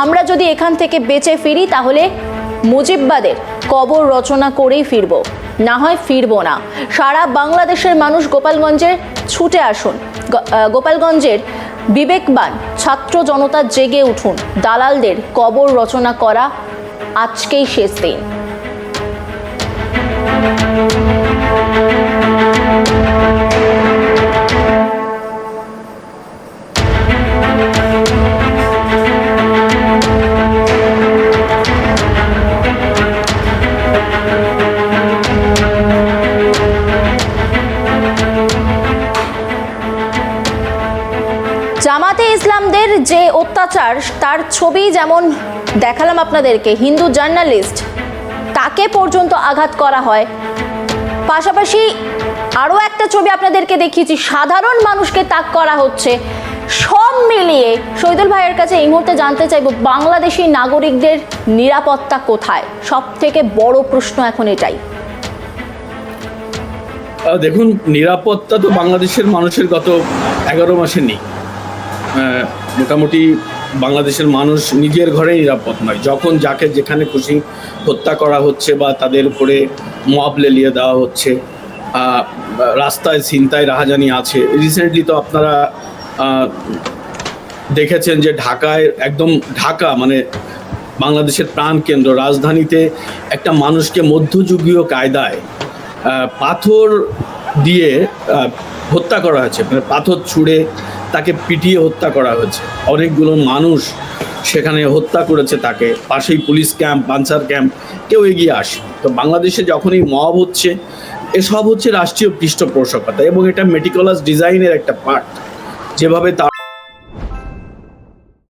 আমরা যদি এখান থেকে বেঁচে ফিরি তাহলে মুজিববাদের কবর রচনা করেই ফিরব, না হয় ফিরব না। সারা বাংলাদেশের মানুষ গোপালগঞ্জে ছুটে আসুন, গোপালগঞ্জের বিবেকবান ছাত্র জনতা জেগে উঠুন। দালালদের কবর রচনা করা আজকেই শেষ দিন। জামাতে ইসলামদের যে অত্যাচার তার ছবি যেমন দেখালাম আপনাদেরকে, হিন্দু জার্নালিস্ট তাকে পর্যন্ত আঘাত করা হয়। পাশাপাশি আরও একটা ছবি আপনাদেরকে দেখিয়েছি, সাধারণ মানুষকে তাক করা হচ্ছে। সব মিলিয়ে শহীদুল ভাইয়ের কাছে এই মুহূর্তে জানতে চাইব, বাংলাদেশি নাগরিকদের নিরাপত্তা কোথায়? সব থেকে বড় প্রশ্ন এখন এটাই। দেখুন, নিরাপত্তা তো বাংলাদেশের মানুষের গত 11 মাসে নেই। মোটামুটি বাংলাদেশের মানুষ নিজের ঘরে নিরাপদ নয়। যখন যাকে যেখানে খুশি হত্যা করা হচ্ছে বা তাদের উপরে মব লেলিয়ে দেওয়া হচ্ছে, রাস্তায় ছিনতাই রাহাজানি আছে। রিসেন্টলি তো আপনারা দেখেছেন যে ঢাকায়, একদম ঢাকা মানে বাংলাদেশের প্রাণকেন্দ্র রাজধানীতে একটা মানুষকে মধ্যযুগীয় কায়দায় পাথর দিয়ে হত্যা করা হয়েছে, মানে পাথর ছুঁড়ে তাকে পিটিয়ে হত্যা করা হয়েছে। অনেকগুলো মানুষ সেখানে হত্যা করেছে তাকে। পাশেই পুলিশ ক্যাম্প, পাঞ্চার ক্যাম্প, কেউ এগিয়ে আসে। তো বাংলাদেশে যখনই মব হচ্ছে, এসব হচ্ছে রাষ্ট্রীয় পৃষ্ঠপোষকতা এবং এটা মেটিকুলাস ডিজাইনের একটা পার্ট। যেভাবে তারা